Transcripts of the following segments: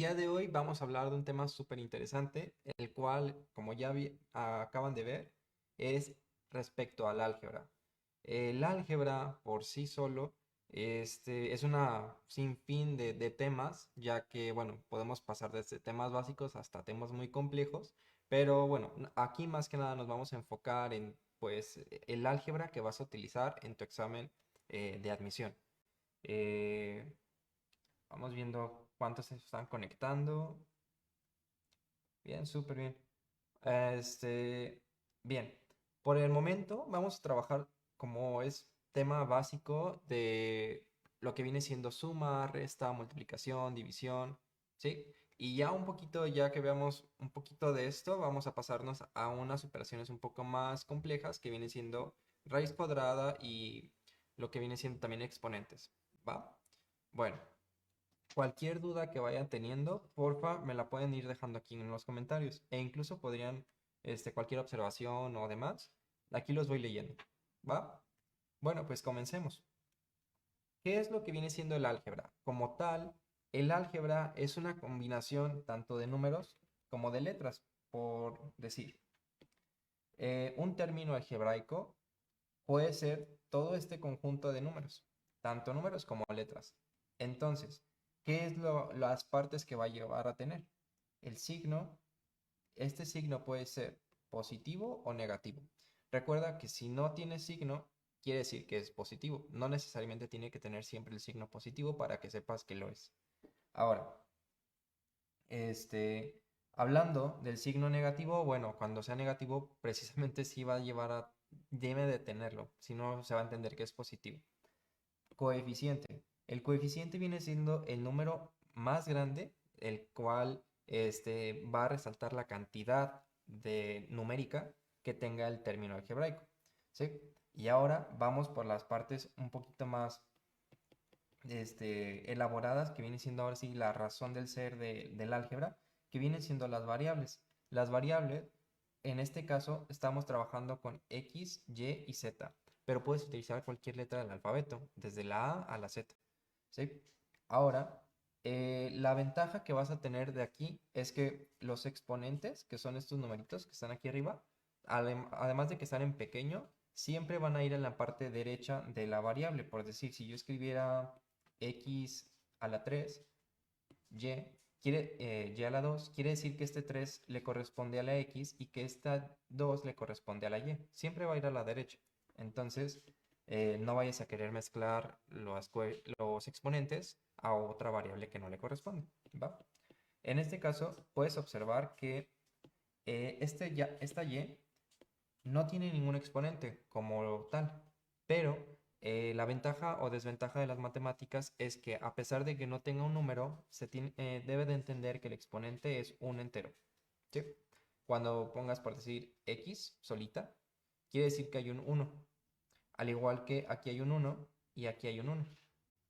día de hoy vamos a hablar de un tema súper interesante, el cual, como ya acaban de ver, es respecto al álgebra. El álgebra por sí solo es una sinfín de temas, ya que, bueno, podemos pasar desde temas básicos hasta temas muy complejos, pero bueno, aquí más que nada nos vamos a enfocar en, pues, el álgebra que vas a utilizar en tu examen de admisión. Eh, Vamos viendo cuántos se están conectando. Bien, súper bien. Este, bien. Por el momento vamos a trabajar como es tema básico de lo que viene siendo suma, resta, multiplicación, división, ¿sí? Y ya un poquito, ya que veamos un poquito de esto, vamos a pasarnos a unas operaciones un poco más complejas que viene siendo raíz cuadrada y lo que viene siendo también exponentes, ¿va? Bueno. Cualquier duda que vayan teniendo, porfa, me la pueden ir dejando aquí en los comentarios. E incluso podrían, cualquier observación o demás, aquí los voy leyendo. ¿Va? Bueno, pues comencemos. ¿Qué es lo que viene siendo el álgebra? Como tal, el álgebra es una combinación tanto de números como de letras, por decir. Un término algebraico puede ser todo este conjunto de números, tanto números como letras. Entonces, ¿qué es las partes que va a llevar a tener? El signo, este signo puede ser positivo o negativo. Recuerda que si no tiene signo, quiere decir que es positivo. No necesariamente tiene que tener siempre el signo positivo para que sepas que lo es. Ahora, este, hablando del signo negativo, bueno, cuando sea negativo, precisamente sí va a llevar a, debe de tenerlo, si no se va a entender que es positivo. Coeficiente. El coeficiente viene siendo el número más grande, el cual va a resaltar la cantidad de numérica que tenga el término algebraico. ¿Sí? Y ahora vamos por las partes un poquito más elaboradas, que viene siendo ahora sí la razón del ser del álgebra, que vienen siendo las variables. Las variables, en este caso, estamos trabajando con X, Y y Z, pero puedes utilizar cualquier letra del alfabeto, desde la A a la Z. ¿Sí? Ahora, la ventaja que vas a tener de aquí es que los exponentes, que son estos numeritos que están aquí arriba, además de que están en pequeño, siempre van a ir en la parte derecha de la variable. Por decir, si yo escribiera x a la 3 y, y a la 2 quiere decir que este 3 le corresponde a la x y que esta 2 le corresponde a la y. Siempre va a ir a la derecha. Entonces, no vayas a querer mezclar los exponentes a otra variable que no le corresponde, ¿va? En este caso, puedes observar que esta y no tiene ningún exponente como tal, pero la ventaja o desventaja de las matemáticas es que a pesar de que no tenga un número, debe de entender que el exponente es un entero, ¿sí? Cuando pongas por decir x solita, quiere decir que hay un uno, al igual que aquí hay un uno y aquí hay un uno,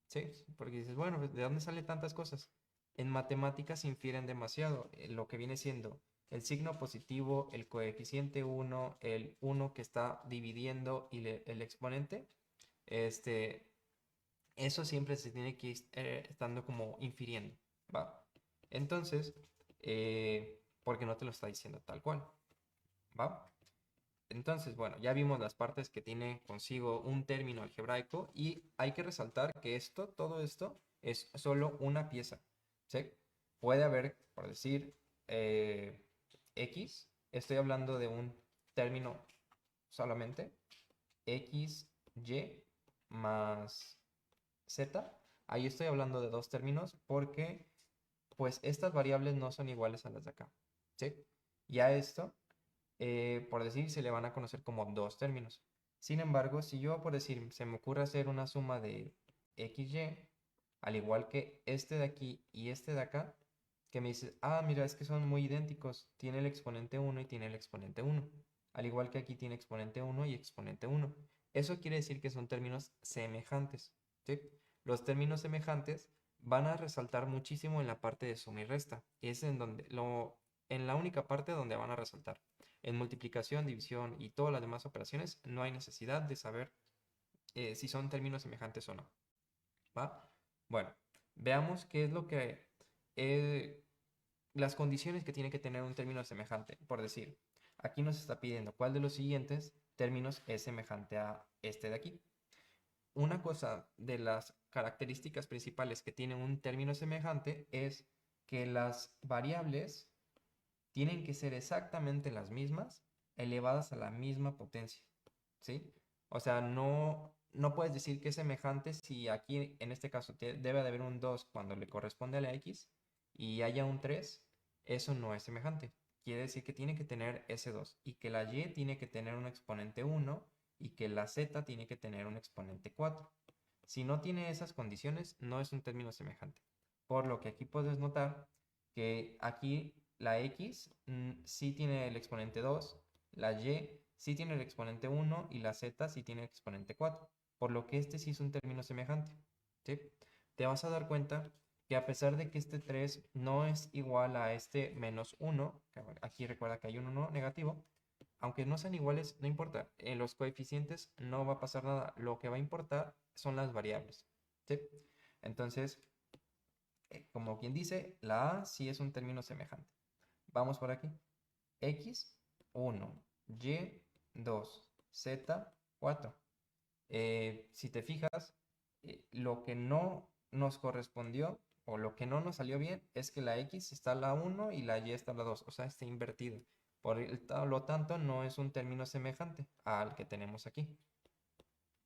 ¿sí? Porque dices, bueno, pues, ¿de dónde salen tantas cosas? En matemáticas infieren demasiado, lo que viene siendo el signo positivo, el coeficiente uno, el uno que está dividiendo y el exponente, este, eso siempre se tiene que ir estando como infiriendo, ¿va? Entonces, porque no te lo está diciendo tal cual, ¿va? Entonces, bueno, ya vimos las partes que tiene consigo un término algebraico y hay que resaltar que todo esto es solo una pieza, ¿sí? Puede haber, por decir, eh, X, estoy hablando de un término solamente, X, Y más Z, ahí estoy hablando de dos términos porque, pues, estas variables no son iguales a las de acá, ¿sí? Ya esto por decir, se le van a conocer como dos términos. Sin embargo, si yo, por decir, se me ocurre hacer una suma de XY, al igual que este de aquí y este de acá, que me dices, ah, mira, es que son muy idénticos, tiene el exponente uno y tiene el exponente uno, al igual que aquí tiene exponente uno y exponente uno. Eso quiere decir que son términos semejantes, ¿sí? Los términos semejantes van a resaltar muchísimo en la parte de suma y resta. Es en la única parte donde van a resaltar. En multiplicación, división y todas las demás operaciones no hay necesidad de saber si son términos semejantes o no. ¿Va? Bueno, veamos qué es lo que las condiciones que tiene que tener un término semejante. Por decir, aquí nos está pidiendo cuál de los siguientes términos es semejante a este de aquí. Una cosa de las características principales que tiene un término semejante es que las variables tienen que ser exactamente las mismas, elevadas a la misma potencia, ¿sí? O sea, no puedes decir que es semejante si aquí, en este caso, debe de haber un 2 cuando le corresponde a la x y haya un 3, eso no es semejante. Quiere decir que tiene que tener ese 2 y que la y tiene que tener un exponente 1 y que la z tiene que tener un exponente 4. Si no tiene esas condiciones, no es un término semejante. Por lo que aquí puedes notar que aquí la x sí tiene el exponente 2, la y sí tiene el exponente 1 y la z sí tiene el exponente 4. Por lo que este sí es un término semejante. ¿Sí? Te vas a dar cuenta que a pesar de que este 3 no es igual a este menos 1, que aquí recuerda que hay un 1 negativo, aunque no sean iguales, no importa. En los coeficientes no va a pasar nada. Lo que va a importar son las variables. ¿Sí? Entonces, como quien dice, la A sí es un término semejante. Vamos por aquí. X, 1, Y, 2, Z, 4. Si te fijas, lo que no nos correspondió o lo que no nos salió bien es que la X está a la 1 y la Y está a la 2, o sea, está invertido. Lo tanto, no es un término semejante al que tenemos aquí.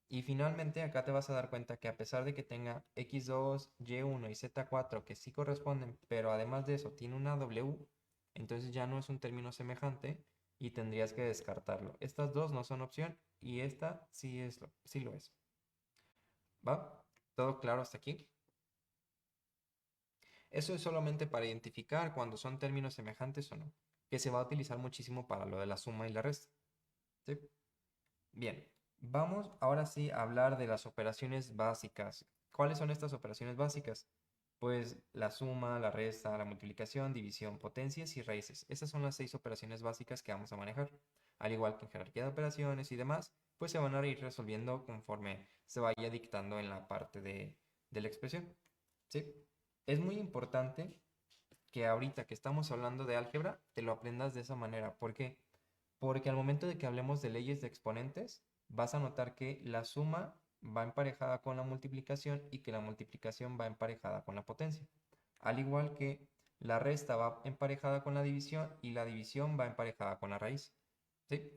Y finalmente acá te vas a dar cuenta que a pesar de que tenga x2, y1 y z4 que sí corresponden, pero además de eso tiene una w, entonces ya no es un término semejante y tendrías que descartarlo. Estas dos no son opción y esta sí lo es. ¿Va? ¿Todo claro hasta aquí? Eso es solamente para identificar cuando son términos semejantes o no, que se va a utilizar muchísimo para lo de la suma y la resta. ¿Sí? Bien, vamos ahora sí a hablar de las operaciones básicas. ¿Cuáles son estas operaciones básicas? Pues la suma, la resta, la multiplicación, división, potencias y raíces. Esas son las 6 operaciones básicas que vamos a manejar. Al igual que en jerarquía de operaciones y demás, pues se van a ir resolviendo conforme se vaya dictando en la parte de la expresión. ¿Sí? Es muy importante que ahorita que estamos hablando de álgebra, te lo aprendas de esa manera. ¿Por qué? Porque al momento de que hablemos de leyes de exponentes, vas a notar que la suma va emparejada con la multiplicación y que la multiplicación va emparejada con la potencia. Al igual que la resta va emparejada con la división y la división va emparejada con la raíz. ¿Sí?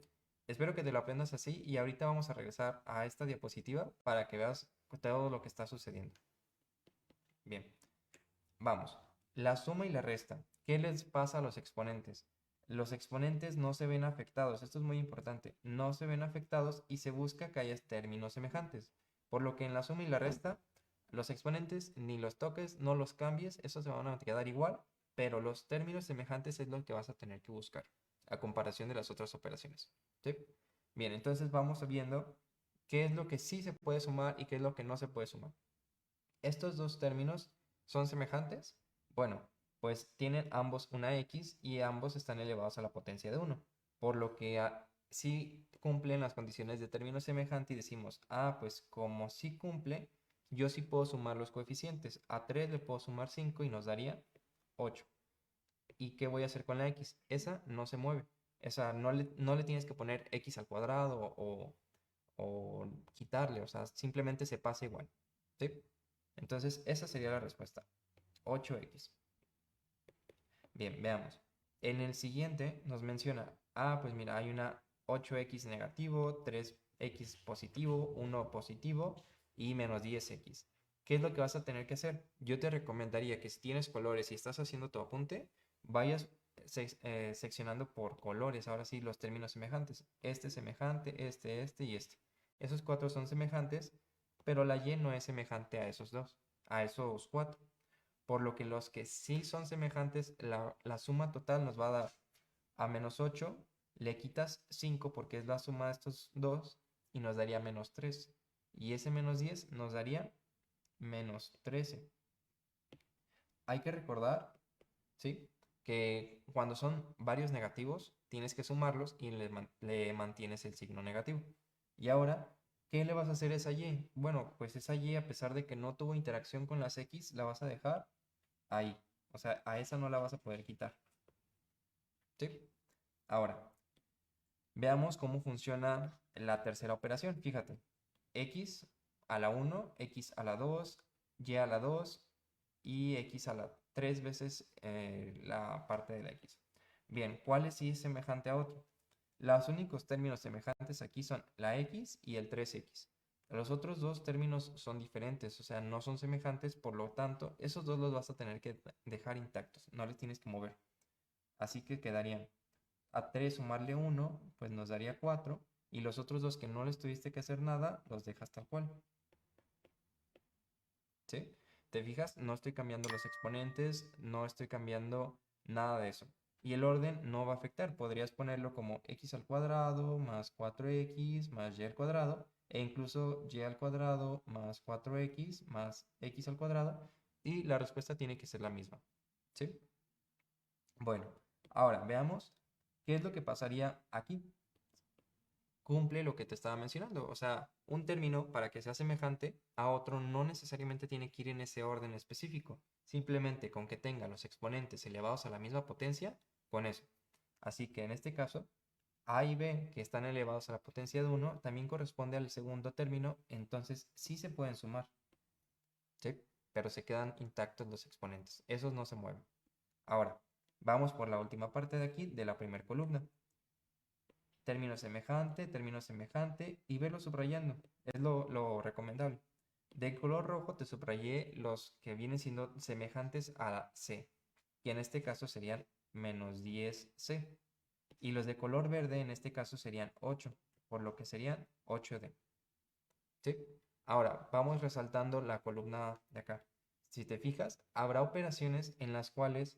Espero que te lo aprendas así y ahorita vamos a regresar a esta diapositiva para que veas todo lo que está sucediendo. Bien, vamos. La suma y la resta. ¿Qué les pasa a los exponentes? Los exponentes no se ven afectados. Esto es muy importante. No se ven afectados y se busca que haya términos semejantes. Por lo que en la suma y la resta, los exponentes ni los toques, no los cambies. Esos se van a quedar igual. Pero los términos semejantes es lo que vas a tener que buscar. A comparación de las otras operaciones. ¿Sí? Bien, entonces vamos viendo qué es lo que sí se puede sumar y qué es lo que no se puede sumar. Estos dos términos son semejantes. Bueno, pues tienen ambos una x y ambos están elevados a la potencia de 1. Por lo que sí cumplen las condiciones de término semejante y decimos, pues como sí cumple, yo sí puedo sumar los coeficientes. A 3 le puedo sumar 5 y nos daría 8. ¿Y qué voy a hacer con la x? Esa no se mueve. Esa no le tienes que poner x al cuadrado o quitarle, o sea, simplemente se pasa igual. ¿Sí? Entonces, esa sería la respuesta. 8x. Bien, veamos. En el siguiente nos menciona, pues mira, hay una 8x negativo, 3x positivo, 1 positivo y menos 10x. ¿Qué es lo que vas a tener que hacer? Yo te recomendaría que si tienes colores y estás haciendo tu apunte, vayas seccionando por colores, ahora sí, los términos semejantes. Este semejante, este y este. Esos cuatro son semejantes, pero la y no es semejante a esos dos, a esos cuatro. Por lo que los que sí son semejantes, la suma total nos va a dar a menos 8, le quitas 5 porque es la suma de estos dos y nos daría menos 3. Y ese menos 10 nos daría menos 13. Hay que recordar, ¿sí? Que cuando son varios negativos, tienes que sumarlos y le mantienes el signo negativo. Y ahora, ¿qué le vas a hacer a esa y? Bueno, pues esa y, a pesar de que no tuvo interacción con las x, la vas a dejar ahí. O sea, a esa no la vas a poder quitar. ¿Sí? Ahora, veamos cómo funciona la tercera operación. Fíjate, x a la 1, x a la 2, y a la 2 y x a la 3 veces la parte de la x. Bien, ¿cuál es sí es semejante a otro? Los únicos términos semejantes aquí son la x y el 3x. Los otros dos términos son diferentes, o sea, no son semejantes, por lo tanto, esos dos los vas a tener que dejar intactos, no les tienes que mover. Así que quedarían a 3 sumarle 1, pues nos daría 4, y los otros dos que no les tuviste que hacer nada, los dejas tal cual. ¿Sí? ¿Te fijas? No estoy cambiando los exponentes, no estoy cambiando nada de eso. Y el orden no va a afectar. Podrías ponerlo como x al cuadrado más 4x más y al cuadrado, e incluso y al cuadrado más 4x más x al cuadrado, y la respuesta tiene que ser la misma. ¿Sí? Bueno, ahora veamos qué es lo que pasaría aquí. Cumple lo que te estaba mencionando. O sea, un término para que sea semejante a otro no necesariamente tiene que ir en ese orden específico. Simplemente con que tenga los exponentes elevados a la misma potencia, con eso. Así que en este caso, A y B, que están elevados a la potencia de 1, también corresponde al segundo término, entonces sí se pueden sumar. ¿Sí? Pero se quedan intactos los exponentes. Esos no se mueven. Ahora, vamos por la última parte de aquí, de la primera columna. Término semejante y verlo subrayando. Es lo recomendable. De color rojo te subrayé los que vienen siendo semejantes a la C, que en este caso serían menos 10C. Y los de color verde en este caso serían 8, por lo que serían 8D. ¿Sí? Ahora, vamos resaltando la columna de acá. Si te fijas, habrá operaciones en las cuales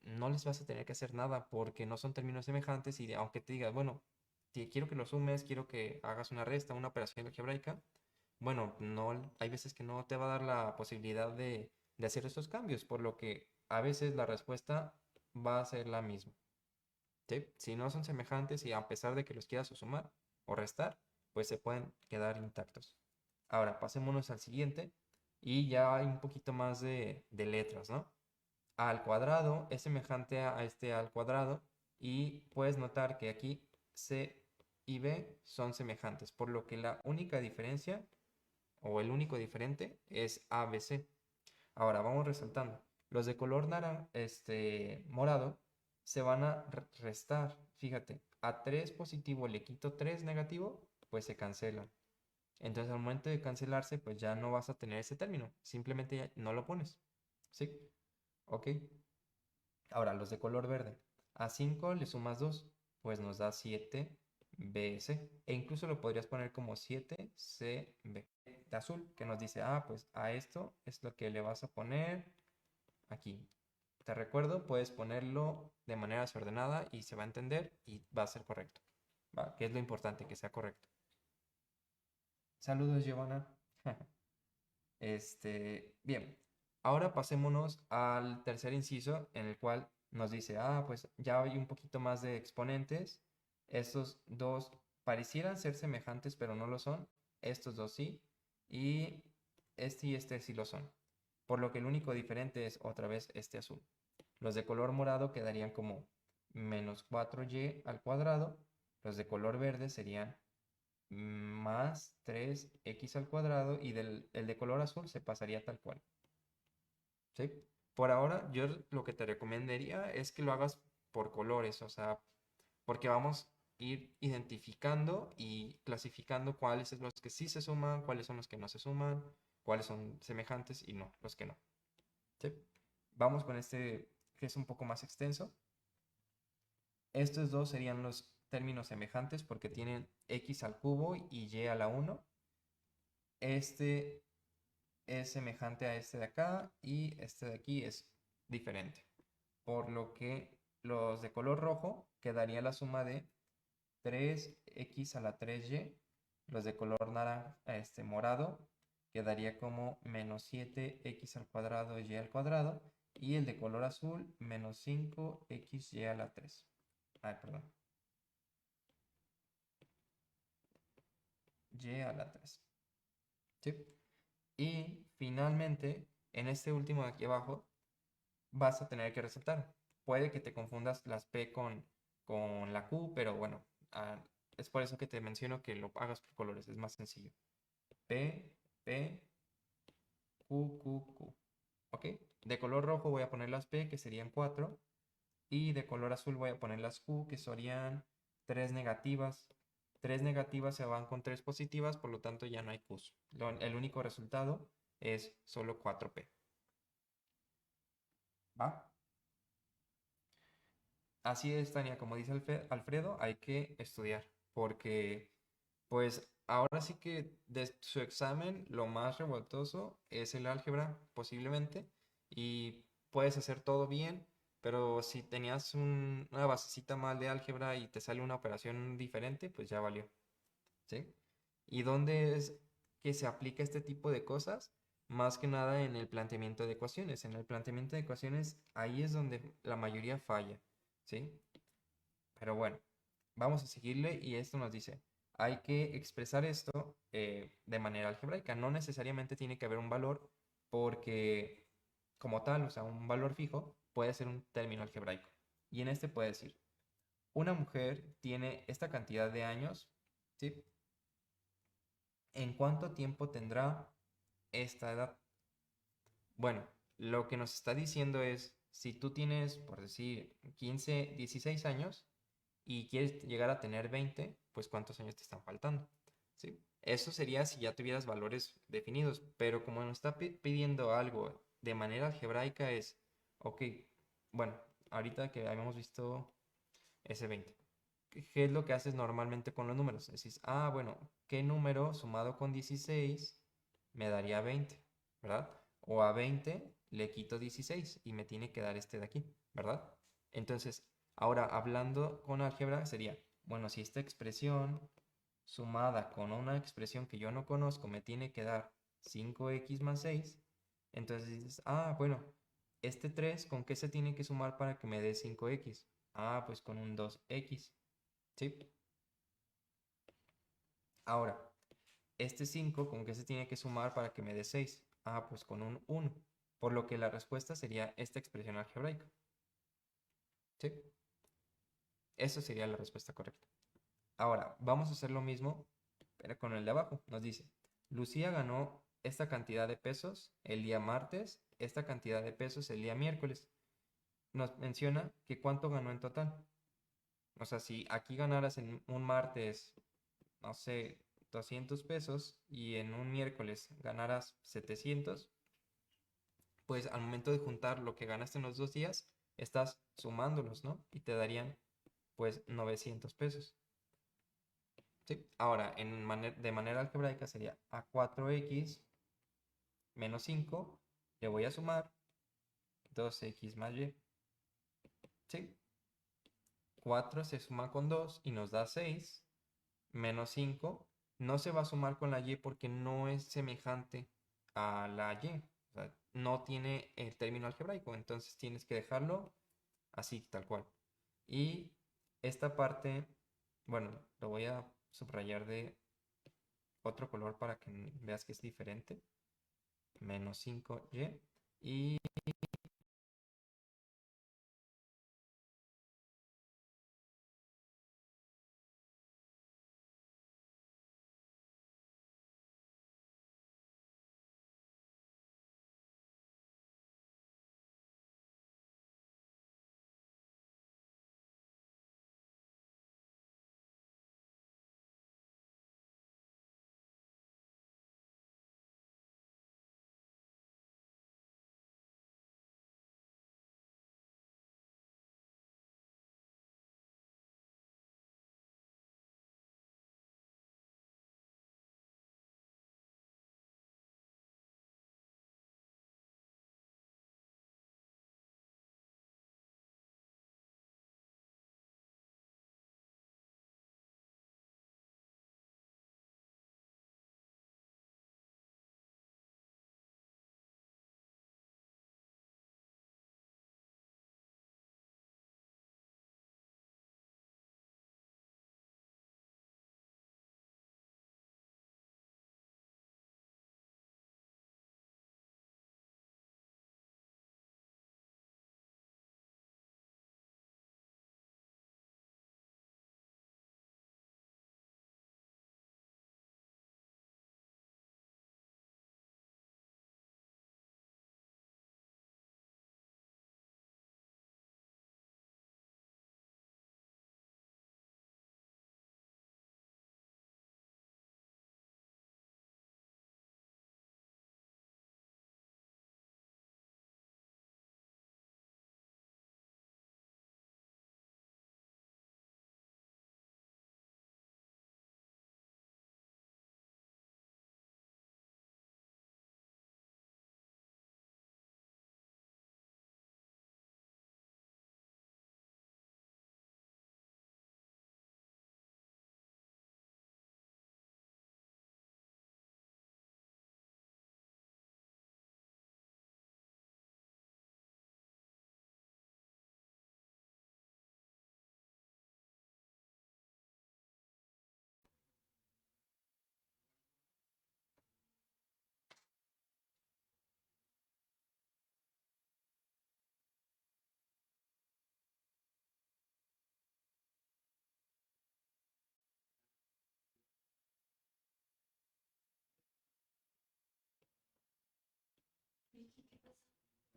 no les vas a tener que hacer nada porque no son términos semejantes y aunque te digas, bueno, quiero que lo sumes, quiero que hagas una resta, una operación algebraica, bueno, no, hay veces que no te va a dar la posibilidad de hacer estos cambios, por lo que a veces la respuesta va a ser la misma. ¿Sí? Si no son semejantes y a pesar de que los quieras o sumar o restar, pues se pueden quedar intactos. Ahora, pasémonos al siguiente y ya hay un poquito más de letras, ¿no? A al cuadrado es semejante a este al cuadrado y puedes notar que aquí C y B son semejantes, por lo que la única diferencia o el único diferente es ABC. Ahora vamos resaltando. Los de color morado se van a restar. Fíjate, a 3 positivo le quito 3 negativo, pues se cancelan. Entonces al momento de cancelarse, pues ya no vas a tener ese término. Simplemente ya no lo pones. ¿Sí? Ok. Ahora, los de color verde. A 5 le sumas 2, pues nos da 7BC. E incluso lo podrías poner como 7CB. De azul, que nos dice, ah, pues a esto es lo que le vas a poner aquí. Te recuerdo, puedes ponerlo de manera desordenada y se va a entender y va a ser correcto. ¿Va? Que es lo importante, que sea correcto. Saludos, Giovanna. Bien, ahora pasémonos al tercer inciso en el cual nos dice, ah, pues ya hay un poquito más de exponentes. Estos dos parecieran ser semejantes, pero no lo son. Estos dos sí. Y este sí lo son. Por lo que el único diferente es otra vez este azul. Los de color morado quedarían como menos 4y al cuadrado. Los de color verde serían más 3x al cuadrado y el de color azul se pasaría tal cual. ¿Sí? Por ahora, yo lo que te recomendaría es que lo hagas por colores, o sea, porque vamos a ir identificando y clasificando cuáles son los que sí se suman, cuáles son los que no se suman, cuáles son semejantes y no, los que no. ¿Sí? Vamos con este que es un poco más extenso. Estos dos serían los términos semejantes porque tienen x al cubo y y a la 1. Este es semejante a este de acá y este de aquí es diferente. Por lo que los de color rojo quedaría la suma de 3x a la 3y. Los de color naranja, morado, quedaría como menos 7x al cuadrado y al cuadrado. Y el de color azul, menos 5xy a la 3. Ay, perdón. Y a la 3. ¿Sí? Y finalmente, en este último de aquí abajo, vas a tener que resaltar. Puede que te confundas las P con la Q, pero bueno, es por eso que te menciono que lo hagas por colores, es más sencillo. P, P, Q, Q, Q. ¿Ok? De color rojo voy a poner las P, que serían 4. Y de color azul voy a poner las Q, que serían 3 negativas. 3 negativas se van con 3 positivas, por lo tanto ya no hay Qs. El único resultado es solo 4P. ¿Va? Así es, Tania, como dice Alfredo, hay que estudiar, porque pues ahora sí que de su examen lo más revoltoso es el álgebra, posiblemente, y puedes hacer todo bien, pero si tenías una basecita mal de álgebra y te sale una operación diferente, pues ya valió, ¿sí? ¿Y dónde es que se aplica este tipo de cosas? Más que nada en el planteamiento de ecuaciones. En el planteamiento de ecuaciones, ahí es donde la mayoría falla, ¿sí? Pero bueno, vamos a seguirle y esto nos dice, hay que expresar esto de manera algebraica. No necesariamente tiene que haber un valor porque como tal, o sea, un valor fijo puede ser un término algebraico. Y en este puede decir, una mujer tiene esta cantidad de años, ¿sí? ¿En cuánto tiempo tendrá esta edad? Bueno, lo que nos está diciendo es, si tú tienes, por decir, 15, 16 años y quieres llegar a tener 20, pues ¿cuántos años te están faltando? ¿Sí? Eso sería si ya tuvieras valores definidos, pero como nos está pidiendo algo de manera algebraica es, ok, bueno, ahorita que habíamos visto ese 20, ¿qué es lo que haces normalmente con los números? Decís, ah, bueno, ¿qué número sumado con 16 me daría 20? ¿Verdad? O a 20 le quito 16 y me tiene que dar este de aquí, ¿verdad? Entonces, ahora hablando con álgebra sería, bueno, si esta expresión sumada con una expresión que yo no conozco me tiene que dar 5x más 6, entonces dices, ah, bueno, este 3, ¿con qué se tiene que sumar para que me dé 5x? Ah, pues con un 2x, ¿sí? Ahora, este 5, ¿con qué se tiene que sumar para que me dé 6? Ah, pues con un 1, por lo que la respuesta sería esta expresión algebraica, ¿sí? Esa sería la respuesta correcta. Ahora, vamos a hacer lo mismo, pero con el de abajo. Nos dice, Lucía ganó esta cantidad de pesos el día martes, esta cantidad de pesos el día miércoles. Nos menciona que cuánto ganó en total. O sea, si aquí ganaras en un martes, no sé, 200 pesos y en un miércoles ganaras 700, pues al momento de juntar lo que ganaste en los 2 días, estás sumándolos, ¿no? Y te darían pues 900 pesos. ¿Sí? Ahora, de manera algebraica sería a 4x menos 5, le voy a sumar 2x más y. ¿Sí? 4 se suma con 2 y nos da 6, menos 5 no se va a sumar con la y porque no es semejante a la y. O sea, no tiene el término algebraico, entonces tienes que dejarlo así, tal cual. Y esta parte, bueno, lo voy a subrayar de otro color para que veas que es diferente. Menos 5y. Y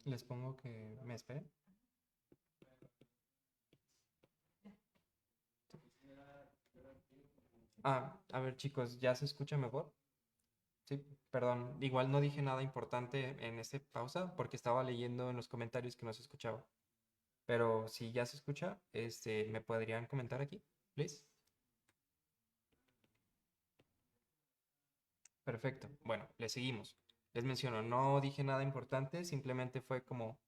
Les pongo que me esperen. A ver chicos, ¿ya se escucha mejor? Sí, perdón, igual no dije nada importante en esta pausa porque estaba leyendo en los comentarios que no se escuchaba. Pero si ya se escucha, ¿me podrían comentar aquí, please? Perfecto. Bueno, le seguimos. Les menciono, no dije nada importante, simplemente fue como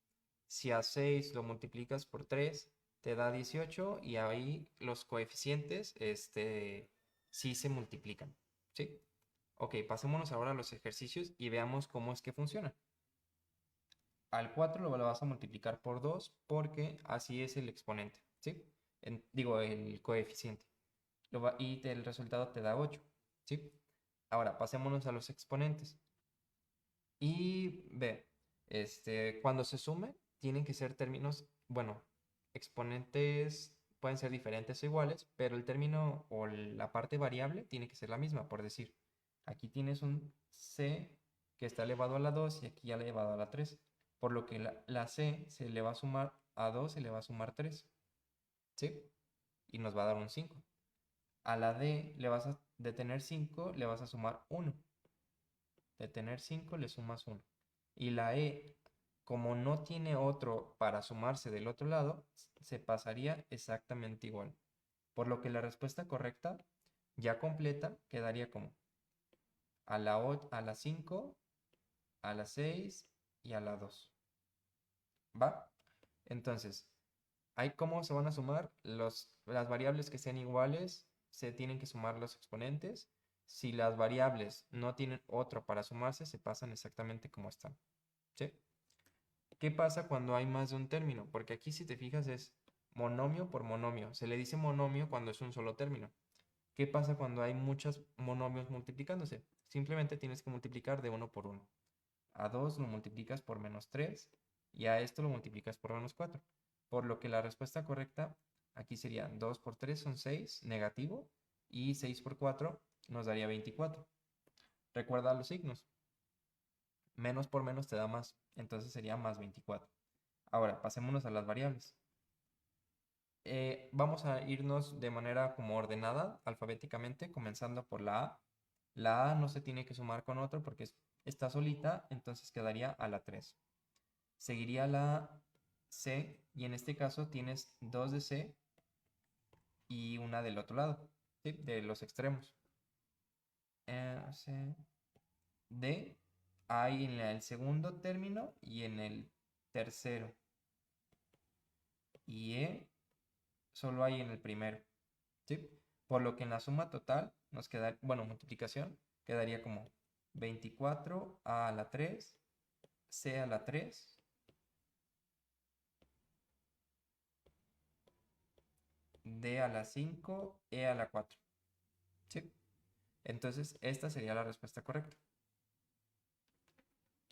si a 6 lo multiplicas por 3 te da 18 y ahí los coeficientes, sí se multiplican. ¿Sí? Ok, pasémonos ahora a los ejercicios y veamos cómo es que funciona. Al 4 lo vas a multiplicar por 2 porque así es el exponente, ¿sí? Digo, el coeficiente. Y el resultado te da 8, ¿sí? Ahora, pasémonos a los exponentes. Y ve, cuando se sume, tienen que ser términos, bueno, exponentes pueden ser diferentes o iguales, pero el término o la parte variable tiene que ser la misma, por decir, aquí tienes un c que está elevado a la 2 y aquí ya elevado a la 3, por lo que la c se le va a sumar a 2, se le va a sumar 3, ¿sí? Y nos va a dar un 5. A la d de tener 5 le vas a sumar 1. De tener 5 le sumas 1. Y la E, como no tiene otro para sumarse del otro lado, se pasaría exactamente igual. Por lo que la respuesta correcta, ya completa, quedaría como a la 5, a la 6 y a la 2. ¿Va? Entonces, ahí cómo se van a sumar las variables que sean iguales, se tienen que sumar los exponentes. Si las variables no tienen otro para sumarse, se pasan exactamente como están. ¿Sí? ¿Qué pasa cuando hay más de un término? Porque aquí si te fijas es monomio por monomio. Se le dice monomio cuando es un solo término. ¿Qué pasa cuando hay muchos monomios multiplicándose? Simplemente tienes que multiplicar de uno por uno. A 2 lo multiplicas por menos 3 y a esto lo multiplicas por menos 4. Por lo que la respuesta correcta aquí sería 2 por 3 son 6, negativo, y 6 por 4 nos daría 24. Recuerda los signos. Menos por menos te da más, entonces sería más 24. Ahora, pasémonos a las variables. Vamos a irnos de manera como ordenada, alfabéticamente, comenzando por la A. La A no se tiene que sumar con otro porque está solita, entonces quedaría a la 3. Seguiría la C y en este caso tienes dos de C y una del otro lado, ¿sí? De los extremos. C, D, hay en el segundo término y en el tercero. Y E solo hay en el primero, ¿sí? Por lo que en la suma total nos queda, bueno, multiplicación, quedaría como 24 a la 3, C a la 3, D a la 5, E a la 4, ¿sí? Entonces, esta sería la respuesta correcta.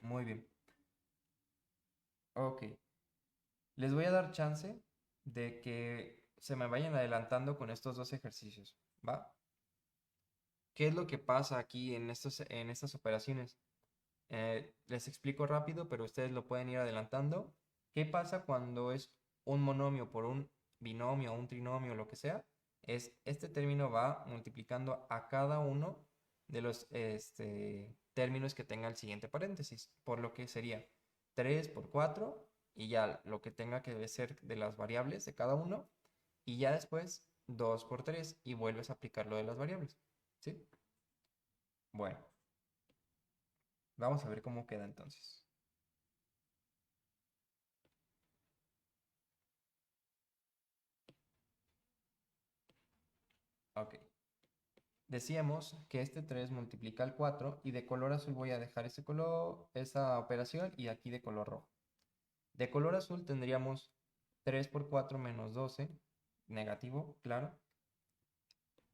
Muy bien. Ok. Les voy a dar chance de que se me vayan adelantando con estos dos ejercicios, ¿va? ¿Qué es lo que pasa aquí en estas operaciones? Les explico rápido, pero ustedes lo pueden ir adelantando. ¿Qué pasa cuando es un monomio por un binomio, un trinomio, lo que sea? Este término va multiplicando a cada uno de los términos que tenga el siguiente paréntesis, por lo que sería 3 por 4 y ya lo que tenga que ser de las variables de cada uno y ya después 2 por 3 y vuelves a aplicar lo de las variables. ¿Sí? Bueno, vamos a ver cómo queda entonces. Ok. Decíamos que este 3 multiplica al 4 y de color azul voy a dejar esa operación y aquí de color rojo. De color azul tendríamos 3 por 4 menos 12, negativo, claro,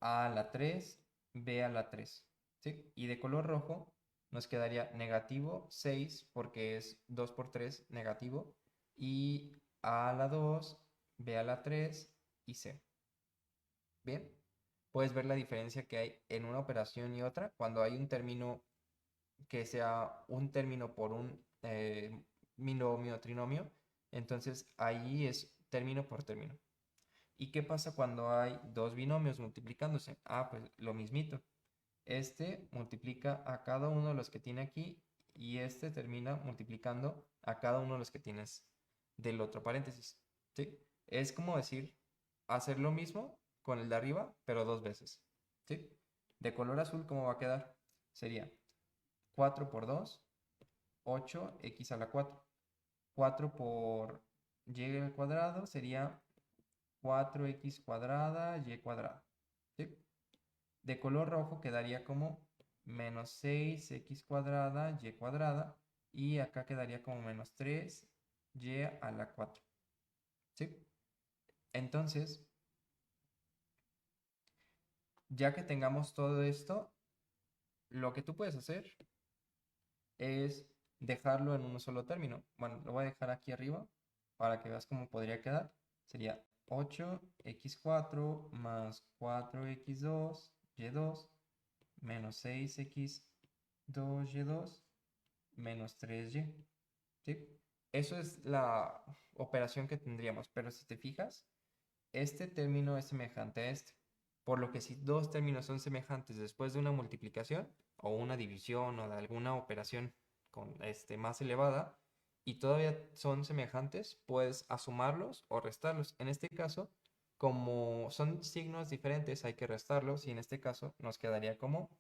a la 3, b a la 3, ¿sí? Y de color rojo nos quedaría negativo 6 porque es 2 por 3, negativo, y a la 2, b a la 3 y c. Bien, puedes ver la diferencia que hay en una operación y otra cuando hay un término que sea un término por un binomio, trinomio. Entonces ahí es término por término. ¿Y qué pasa cuando hay dos binomios multiplicándose? Ah, pues lo mismito. Este multiplica a cada uno de los que tiene aquí y este termina multiplicando a cada uno de los que tienes del otro paréntesis. ¿Sí? Es como decir, hacer lo mismo con el de arriba, pero dos veces. ¿Sí? De color azul, ¿cómo va a quedar? Sería 4 por 2, 8x a la 4. 4 por y al cuadrado sería 4x cuadrada y cuadrada. ¿Sí? De color rojo quedaría como menos 6x cuadrada y cuadrada. Y acá quedaría como menos 3y a la 4. ¿Sí? Entonces, ya que tengamos todo esto, lo que tú puedes hacer es dejarlo en un solo término. Bueno, lo voy a dejar aquí arriba para que veas cómo podría quedar. Sería 8x4 más 4x2 y2 menos 6x2 y2 menos 3y. ¿Sí? Eso es la operación que tendríamos, pero si te fijas, este término es semejante a este. Por lo que si dos términos son semejantes después de una multiplicación o una división o de alguna operación con más elevada y todavía son semejantes, puedes sumarlos o restarlos. En este caso, como son signos diferentes, hay que restarlos y en este caso nos quedaría como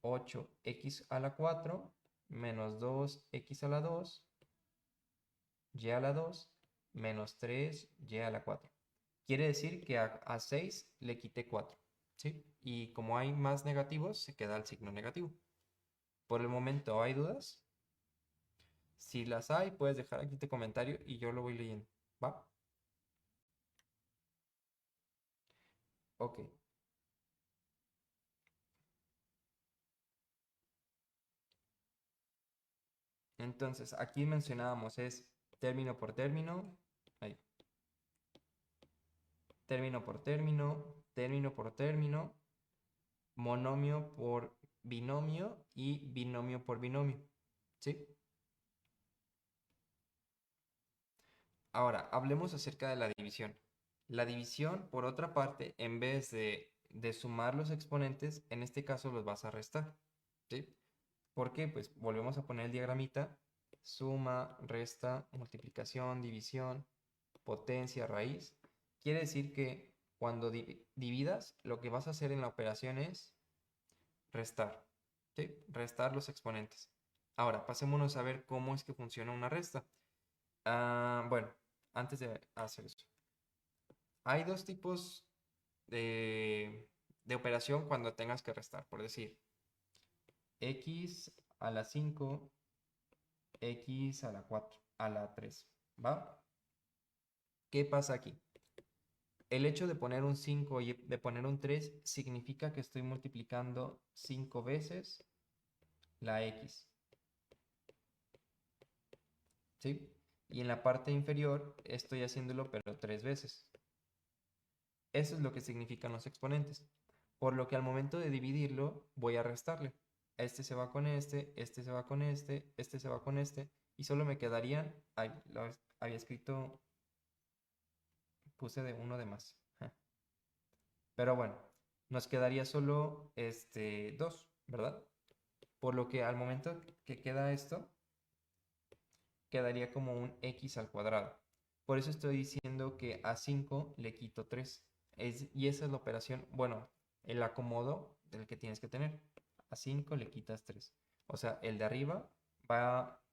8x a la 4 menos 2x a la 2 y a la 2 menos 3y a la 4. Quiere decir que a 6 le quité 4, ¿sí? Y como hay más negativos, se queda el signo negativo. Por el momento, ¿hay dudas? Si las hay, puedes dejar aquí tu comentario y yo lo voy leyendo, ¿va? Ok. Entonces, aquí mencionábamos es término por término, ahí, término por término, monomio por binomio y binomio por binomio, ¿sí? Ahora, hablemos acerca de la división. La división, por otra parte, en vez de sumar los exponentes, en este caso los vas a restar, ¿sí? ¿Por qué? Pues volvemos a poner el diagramita. Suma, resta, multiplicación, división, potencia, raíz. Quiere decir que cuando dividas, lo que vas a hacer en la operación es restar, ¿sí? Restar los exponentes. Ahora, pasémonos a ver cómo es que funciona una resta. Bueno, antes de hacer eso. Hay dos tipos de operación cuando tengas que restar, por decir, x a la 5, x a la 4, a la 3, ¿va? ¿Qué pasa aquí? El hecho de poner un 5 y de poner un 3 significa que estoy multiplicando 5 veces la x, ¿sí? Y en la parte inferior estoy haciéndolo pero 3 veces. Eso es lo que significan los exponentes. Por lo que al momento de dividirlo, voy a restarle. Este se va con este se va con este se va con este, y solo me quedarían, lo había escrito, puse de uno de más. Pero bueno, nos quedaría solo 2, ¿verdad? Por lo que al momento que queda esto, quedaría como un x al cuadrado. Por eso estoy diciendo que a 5 le quito 3. Y esa es la operación, bueno, el acomodo del que tienes que tener. A 5 le quitas 3. O sea, el de arriba va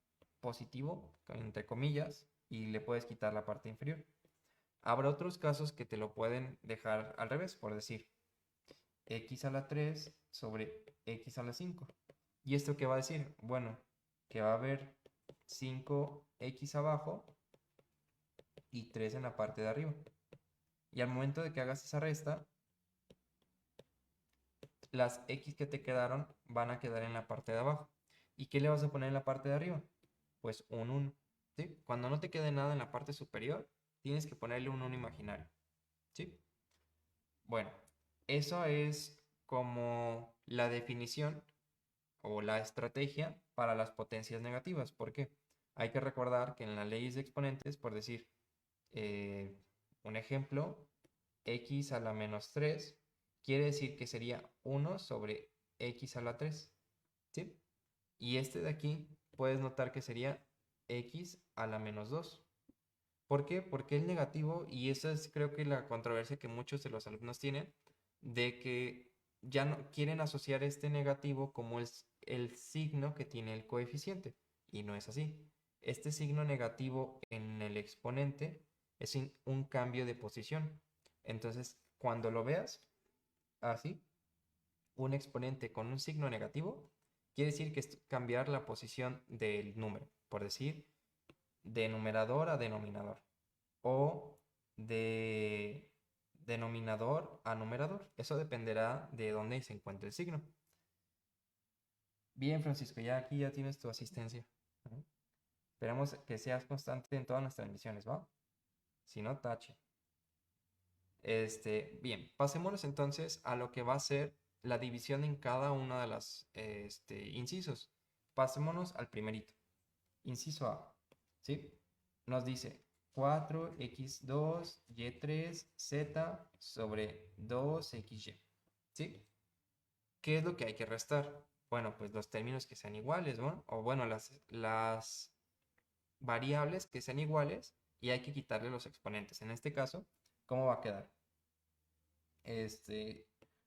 positivo, entre comillas, y le puedes quitar la parte inferior. Habrá otros casos que te lo pueden dejar al revés, por decir, x a la 3 sobre x a la 5. ¿Y esto qué va a decir? Bueno, que va a haber 5x abajo y 3 en la parte de arriba. Y al momento de que hagas esa resta, las x que te quedaron van a quedar en la parte de abajo. ¿Y qué le vas a poner en la parte de arriba? Pues un 1. ¿Sí? Cuando no te quede nada en la parte superior, tienes que ponerle un 1 imaginario. ¿Sí? Bueno, eso es como la definición o la estrategia para las potencias negativas. ¿Por qué? Hay que recordar que en las leyes de exponentes, por decir eh, un ejemplo, x a la menos 3 quiere decir que sería 1 sobre x a la 3, ¿sí? Y este de aquí, puedes notar que sería x a la menos 2. ¿Por qué? Porque es negativo y esa es creo que la controversia que muchos de los alumnos tienen, de que ya no quieren asociar este negativo como el signo que tiene el coeficiente. Y no es así. Este signo negativo en el exponente es un cambio de posición. Entonces, cuando lo veas así, un exponente con un signo negativo, quiere decir que es cambiar la posición del número. Por decir, de numerador a denominador o de denominador a numerador. Eso dependerá de dónde se encuentre el signo. Bien, Francisco, ya aquí ya tienes tu asistencia. ¿No? Esperamos que seas constante en todas nuestras transmisiones, ¿va? Si no, tache. Bien, pasémonos entonces a lo que va a ser la división en cada una de las incisos. Pasémonos al primerito. Inciso A, ¿sí? Nos dice 4x2, y3, z sobre 2xy, ¿sí? ¿Qué es lo que hay que restar? Bueno, pues los términos que sean iguales, ¿no? O bueno, las variables que sean iguales y hay que quitarle los exponentes. En este caso, ¿cómo va a quedar?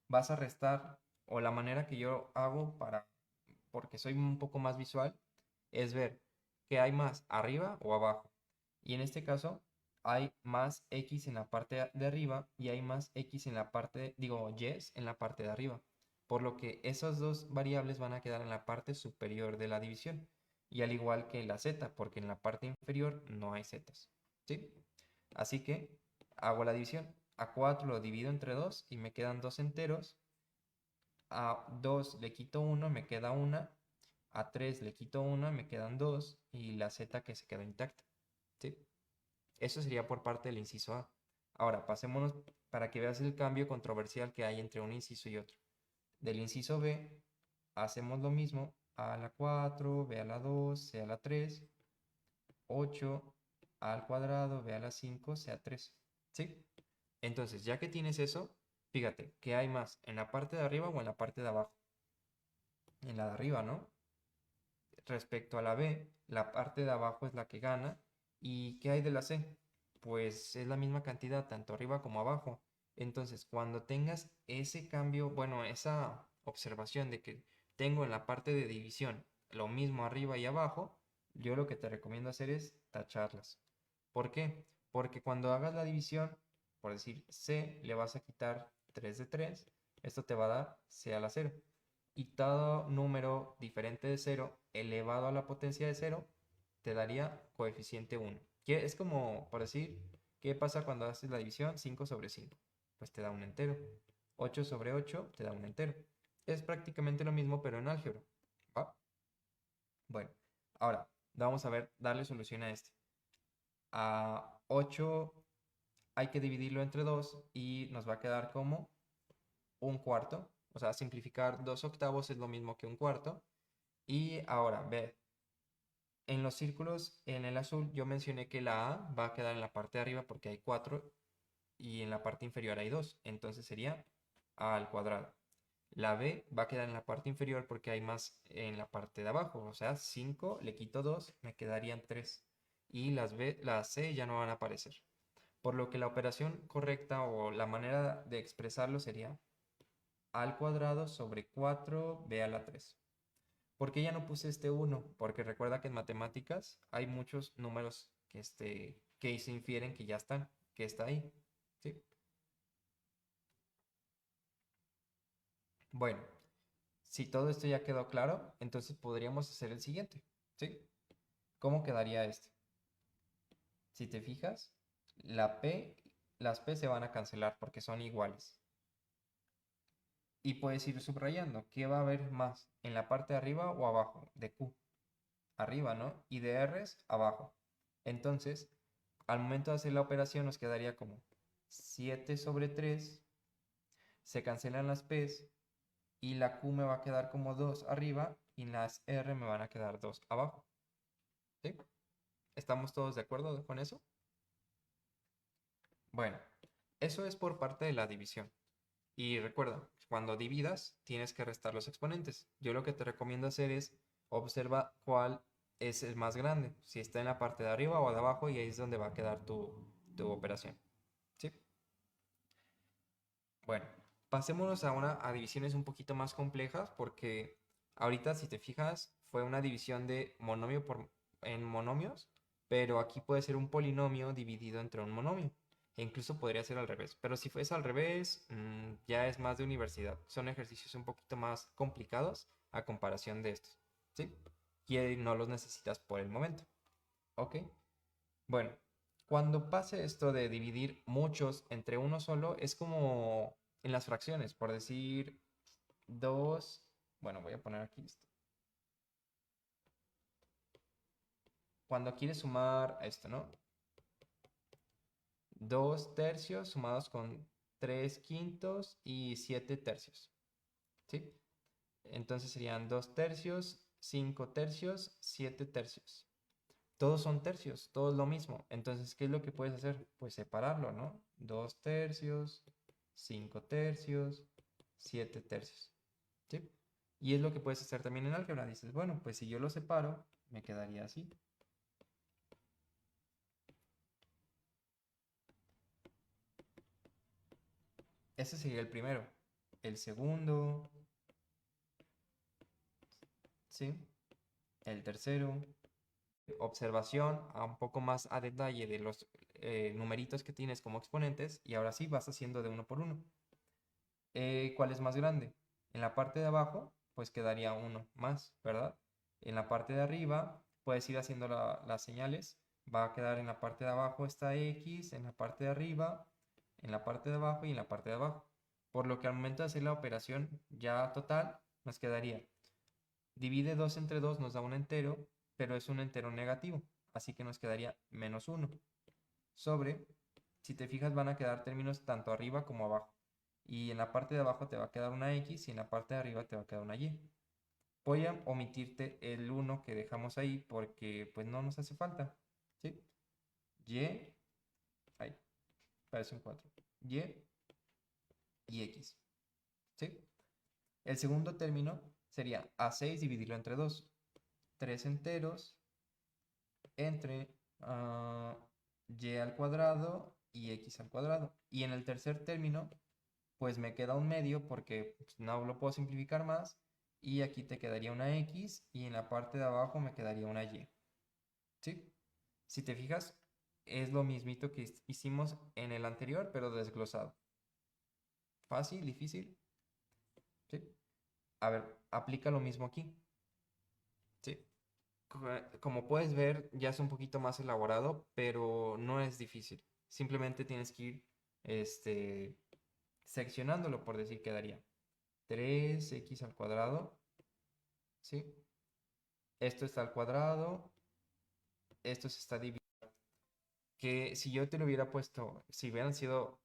Vas a restar, o la manera que yo hago porque soy un poco más visual, es ver qué hay más arriba o abajo. Y en este caso, hay más x en la parte de arriba y hay más x en la parte, digo, y en la parte de arriba. Por lo que esas dos variables van a quedar en la parte superior de la división. Y al igual que la z, porque en la parte inferior no hay zetas. ¿Sí? Así que hago la división. A 4 lo divido entre 2 y me quedan 2 enteros. A 2 le quito 1, me queda 1. A 3 le quito 1, me quedan 2. Y la z que se quedó intacta. ¿Sí? Eso sería por parte del inciso A. Ahora, pasémonos para que veas el cambio controversial que hay entre un inciso y otro. Del inciso B, hacemos lo mismo. A a la 4, B a la 2, C a la 3, 8, A al cuadrado, B a la 5, C a 3. ¿Sí? Entonces, ya que tienes eso, fíjate, ¿qué hay más? ¿En la parte de arriba o en la parte de abajo? En la de arriba, ¿no? Respecto a la B, la parte de abajo es la que gana. ¿Y qué hay de la C? Pues es la misma cantidad, tanto arriba como abajo. Entonces, cuando tengas ese cambio, bueno, esa observación de que tengo en la parte de división lo mismo arriba y abajo, yo lo que te recomiendo hacer es tacharlas. ¿Por qué? Porque cuando hagas la división, por decir C, le vas a quitar 3 de 3, esto te va a dar C a la 0 y todo número diferente de 0 elevado a la potencia de 0 te daría coeficiente 1. Que es como, por decir, ¿qué pasa cuando haces la división? 5 sobre 5. Pues te da un entero. 8 sobre 8 te da un entero. Es prácticamente lo mismo, pero en álgebra. ¿Va? Bueno, ahora vamos a ver, darle solución a este. A 8 hay que dividirlo entre 2 y nos va a quedar como un cuarto. O sea, simplificar 2 octavos es lo mismo que un cuarto. Y ahora, ve, en los círculos, en el azul, yo mencioné que la A va a quedar en la parte de arriba porque hay 4 y en la parte inferior hay 2. Entonces sería A al cuadrado. La B va a quedar en la parte inferior porque hay más en la parte de abajo. O sea, 5 le quito 2, me quedarían 3. Y las C ya no van a aparecer. Por lo que la operación correcta o la manera de expresarlo sería A al cuadrado sobre 4B a la 3. ¿Por qué ya no puse este 1? Porque recuerda que en matemáticas hay muchos números que se infieren que ya están, que está ahí. ¿Sí? Bueno, si todo esto ya quedó claro, entonces podríamos hacer el siguiente. ¿Sí? ¿Cómo quedaría este? Si te fijas, la P, las P se van a cancelar porque son iguales. Y puedes ir subrayando, ¿qué va a haber más? ¿En la parte de arriba o abajo? De Q. Arriba, ¿no? Y de R's abajo. Entonces, al momento de hacer la operación nos quedaría como 7 sobre 3, se cancelan las P's y la Q me va a quedar como 2 arriba y las R me van a quedar 2 abajo. ¿Sí? ¿Estamos todos de acuerdo con eso? Bueno, eso es por parte de la división. Y recuerda, cuando dividas, tienes que restar los exponentes. Yo lo que te recomiendo hacer es observa cuál es el más grande, si está en la parte de arriba o de abajo, y ahí es donde va a quedar tu operación. ¿Sí? Bueno, pasémonos ahora a divisiones un poquito más complejas, porque ahorita, si te fijas, fue una división de monomio en monomios, pero aquí puede ser un polinomio dividido entre un monomio. E incluso podría ser al revés. Pero si fuese al revés, ya es más de universidad. Son ejercicios un poquito más complicados a comparación de estos. ¿Sí? Y no los necesitas por el momento. ¿Ok? Bueno, cuando pase esto de dividir muchos entre uno solo, es como en las fracciones, por decir 2. Bueno, voy a poner aquí esto. Cuando quieres sumar esto, ¿no? 2 tercios sumados con 3 quintos y 7 tercios. ¿Sí? Entonces serían 2 tercios, 5 tercios, 7 tercios. Todos son tercios, todo es lo mismo. Entonces, ¿qué es lo que puedes hacer? Pues separarlo, ¿no? 2 tercios, 5 tercios, 7 tercios. ¿Sí? Y es lo que puedes hacer también en álgebra. Dices, bueno, pues si yo lo separo, me quedaría así. Ese sería el primero. El segundo, ¿sí? El tercero. Observación a un poco más a detalle de los numeritos que tienes como exponentes. Y ahora sí vas haciendo de uno por uno. ¿Cuál es más grande? En la parte de abajo, pues quedaría uno más, ¿verdad? En la parte de arriba, puedes ir haciendo las señales. Va a quedar en la parte de abajo esta X, en la parte de arriba, en la parte de abajo y en la parte de abajo. Por lo que al momento de hacer la operación ya total, nos quedaría. Divide 2 entre 2 nos da un entero, pero es un entero negativo. Así que nos quedaría menos 1 sobre, si te fijas, van a quedar términos tanto arriba como abajo. Y en la parte de abajo te va a quedar una X y en la parte de arriba te va a quedar una Y. Voy a omitirte el 1 que dejamos ahí porque pues no nos hace falta. ¿Sí? Y, ahí, parece un 4. Y X. ¿Sí? El segundo término sería A6 dividirlo entre 2. 3 enteros entre y al cuadrado y x al cuadrado. Y en el tercer término, pues me queda un medio porque pues, no lo puedo simplificar más. Y aquí te quedaría una x y en la parte de abajo me quedaría una y. ¿Sí? Si te fijas, es lo mismito que hicimos en el anterior, pero desglosado. Fácil, difícil. ¿Sí? A ver, aplica lo mismo aquí. ¿Sí? Como puedes ver, ya es un poquito más elaborado, pero no es difícil. Simplemente tienes que ir este, seccionándolo, por decir, quedaría 3x al cuadrado, ¿sí? Esto está al cuadrado, esto se está dividiendo. Que si yo te lo hubiera puesto, si hubieran sido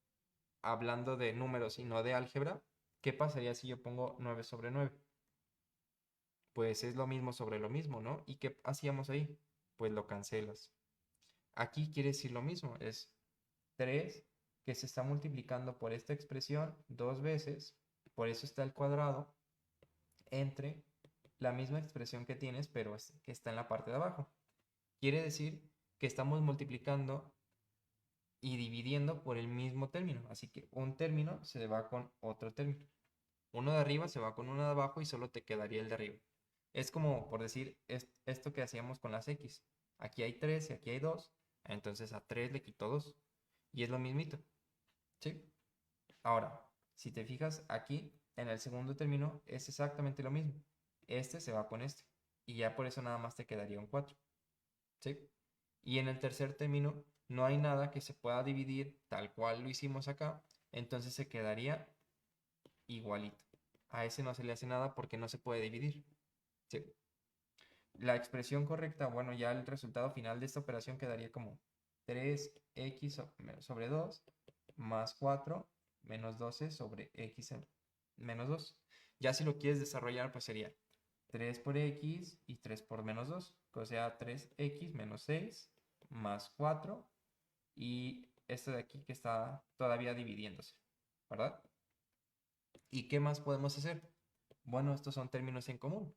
hablando de números y no de álgebra, ¿qué pasaría si yo pongo 9 sobre 9? Pues es lo mismo sobre lo mismo, ¿no? ¿Y qué hacíamos ahí? Pues lo cancelas. Aquí quiere decir lo mismo, es 3 que se está multiplicando por esta expresión dos veces, por eso está el cuadrado, entre la misma expresión que tienes, pero que está en la parte de abajo. Quiere decir que estamos multiplicando y dividiendo por el mismo término, así que un término se va con otro término. Uno de arriba se va con uno de abajo y solo te quedaría el de arriba. Es como, por decir, esto que hacíamos con las X. Aquí hay 3 y aquí hay 2, entonces a 3 le quito 2. Y es lo mismito. ¿Sí? Ahora, si te fijas aquí, en el segundo término es exactamente lo mismo. Este se va con este. Y ya por eso nada más te quedaría un 4. ¿Sí? Y en el tercer término no hay nada que se pueda dividir tal cual lo hicimos acá. Entonces se quedaría igualito. A ese no se le hace nada porque no se puede dividir. ¿Sí? La expresión correcta, bueno, ya el resultado final de esta operación quedaría como 3x sobre 2 más 4 menos 12 sobre x menos 2. Ya si lo quieres desarrollar, pues sería 3 por x y 3 por menos 2, o sea, 3x menos 6 más 4 y este de aquí que está todavía dividiéndose, ¿verdad? ¿Y qué más podemos hacer? Bueno, estos son términos en común,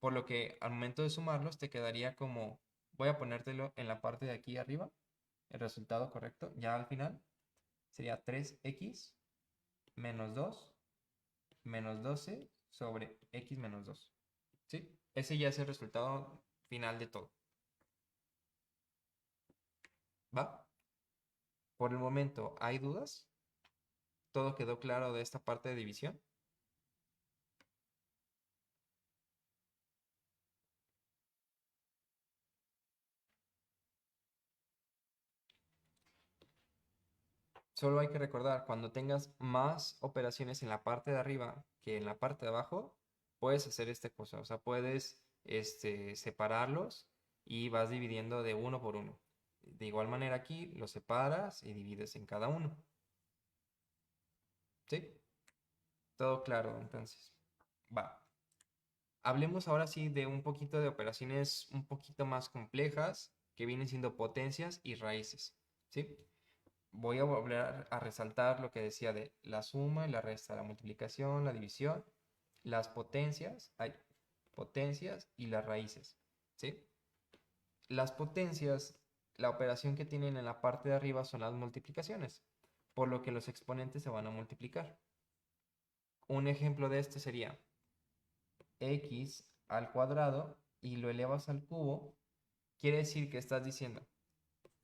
por lo que al momento de sumarlos te quedaría como, voy a ponértelo en la parte de aquí arriba, el resultado correcto, ya al final sería 3x menos 2 menos 12 sobre x menos 2. ¿Sí? Ese ya es el resultado final de todo. ¿Va? Por el momento, ¿hay dudas? ¿Todo quedó claro de esta parte de división? Solo hay que recordar, cuando tengas más operaciones en la parte de arriba que en la parte de abajo, puedes hacer esta cosa. O sea, puedes separarlos y vas dividiendo de uno por uno. De igual manera aquí los separas y divides en cada uno. ¿Sí? Todo claro, entonces. Va. Hablemos ahora sí de un poquito de operaciones un poquito más complejas que vienen siendo potencias y raíces. ¿Sí? Voy a volver a resaltar lo que decía de la suma y la resta, la multiplicación, la división, las potencias, hay potencias y las raíces, ¿sí? Las potencias, la operación que tienen en la parte de arriba son las multiplicaciones, por lo que los exponentes se van a multiplicar. Un ejemplo de esto sería x al cuadrado y lo elevas al cubo, quiere decir que estás diciendo